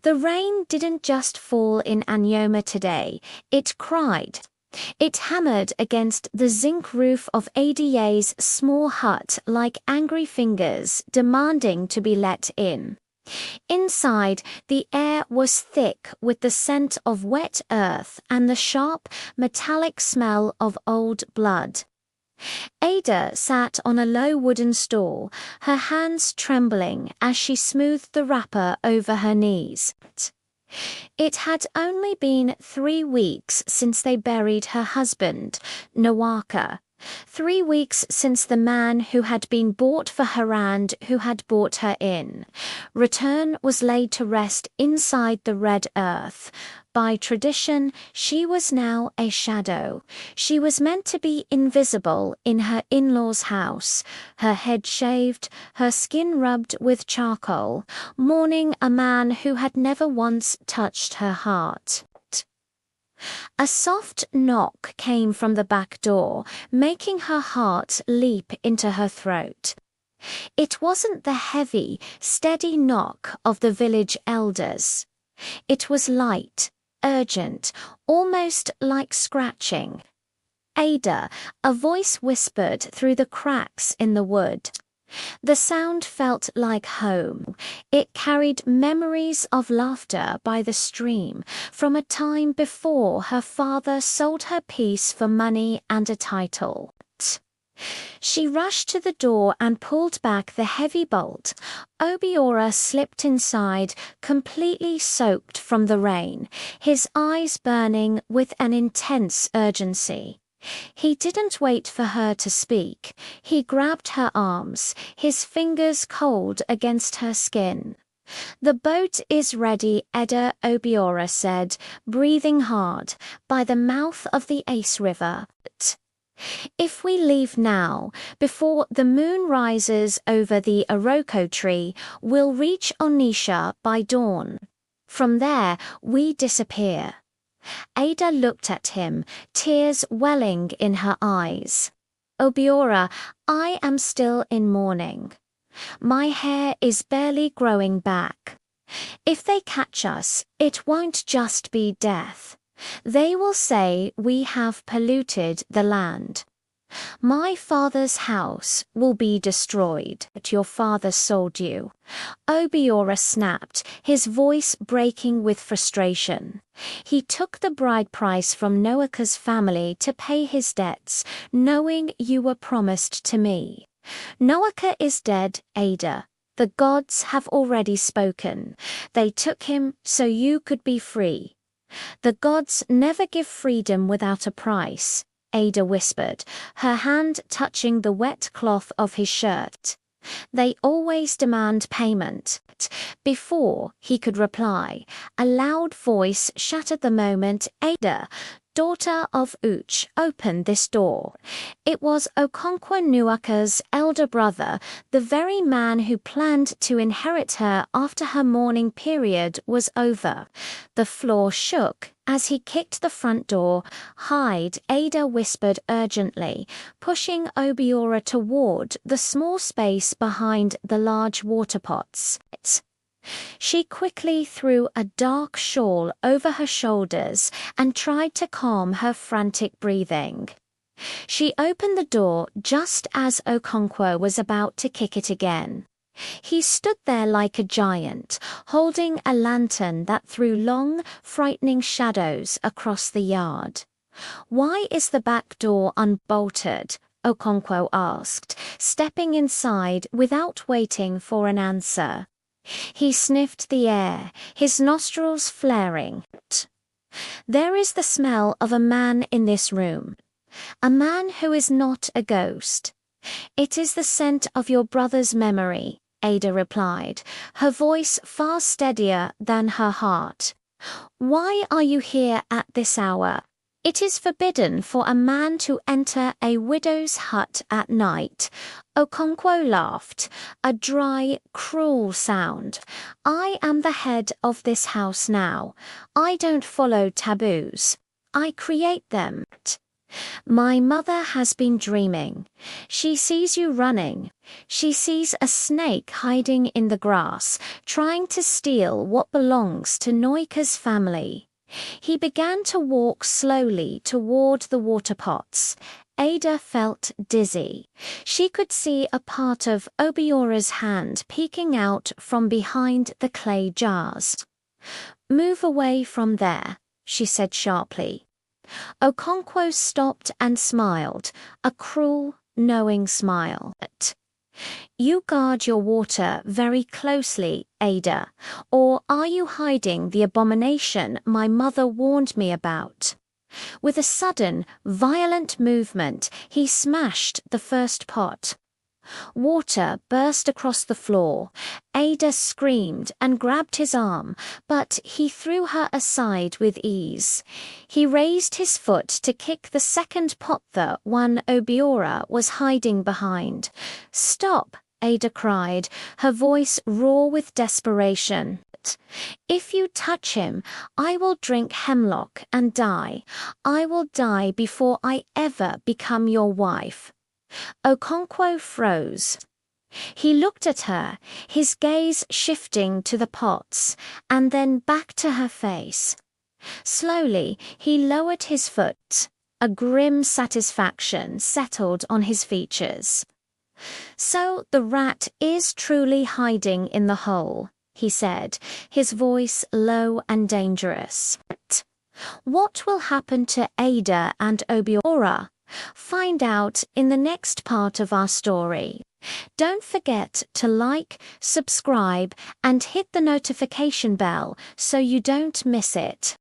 The rain didn't just fall in Anyoma today, it cried. It hammered against the zinc roof of Ada's small hut like angry fingers demanding to be let in. Inside, the air was thick with the scent of wet earth and the sharp, metallic smell of old blood. Ada sat on a low wooden stool, her hands trembling as she smoothed the wrapper over her knees. It had only been 3 weeks since they buried her husband, Nawaka. 3 weeks since the man who had been bought for Harand who had brought her in. Return was laid to rest inside the red earth. By tradition, she was now a shadow. She was meant to be invisible in her in-laws' house, her head shaved, her skin rubbed with charcoal, mourning a man who had never once touched her heart. A soft knock came from the back door, making her heart leap into her throat. It wasn't the heavy, steady knock of the village elders. It was light, urgent, almost like scratching. Ada, a voice whispered through the cracks in the wood. The sound felt like home. It carried memories of laughter by the stream from a time before her father sold her peace for money and a title. She rushed to the door and pulled back the heavy bolt. Obiora slipped inside, completely soaked from the rain, his eyes burning with an intense urgency. He didn't wait for her to speak. He grabbed her arms, his fingers cold against her skin. "The boat is ready," Eda Obiora said, breathing hard, "by the mouth of the Ace River. If we leave now, before the moon rises over the Iroko tree, we'll reach Onisha by dawn. From there, we disappear." Ada looked at him, tears welling in her eyes. "Obiora, I am still in mourning. My hair is barely growing back. If they catch us, it won't just be death. They will say we have polluted the land. My father's house will be destroyed, but your father sold you." Obiora snapped, his voice breaking with frustration. "He took the bride price from Noaka's family to pay his debts, knowing you were promised to me. Noaka is dead, Ada. The gods have already spoken. They took him so you could be free." "The gods never give freedom without a price," Ada whispered, her hand touching the wet cloth of his shirt. "They always demand payment." Before he could reply, a loud voice shattered the moment. "Ada, daughter of Uch, open this door." It was Okonkwo Nuaka's elder brother, the very man who planned to inherit her after her mourning period was over. The floor shook as he kicked the front door. "Hide," Ada whispered urgently, pushing Obiora toward the small space behind the large water pots. She quickly threw a dark shawl over her shoulders and tried to calm her frantic breathing. She opened the door just as Okonkwo was about to kick it again. He stood there like a giant, holding a lantern that threw long, frightening shadows across the yard. "Why is the back door unbolted?" Okonkwo asked, stepping inside without waiting for an answer. He sniffed the air, his nostrils flaring. "There is the smell of a man in this room. A man who is not a ghost. It is the scent of your brother's memory," Ada replied, her voice far steadier than her heart. "Why are you here at this hour? It is forbidden for a man to enter a widow's hut at night." Okonkwo laughed, a dry, cruel sound. "I am the head of this house now. I don't follow taboos. I create them." My mother has been dreaming. She sees you running. She sees a snake hiding in the grass, trying to steal what belongs to Noika's family. He began to walk slowly toward the water pots. Ada felt dizzy. She could see a part of Obiora's hand peeking out from behind the clay jars. "Move away from there," she said sharply. Okonkwo stopped and smiled, a cruel, knowing smile. "You guard your water very closely, Ada, or are you hiding the abomination my mother warned me about?" With a sudden, violent movement, he smashed the first pot. Water burst across the floor. Ada screamed and grabbed his arm, but he threw her aside with ease. He raised his foot to kick the second pot, the one Obiora was hiding behind. "Stop!" Ada cried, her voice raw with desperation. "If you touch him, I will drink hemlock and die. I will die before I ever become your wife." Okonkwo froze. He looked at her, his gaze shifting to the pots, and then back to her face. Slowly, he lowered his foot. A grim satisfaction settled on his features. "So the rat is truly hiding in the hole," he said, his voice low and dangerous. "What will happen to Ada and Obiora? Find out in the next part of our story. Don't forget to like, subscribe, and hit the notification bell so you don't miss it.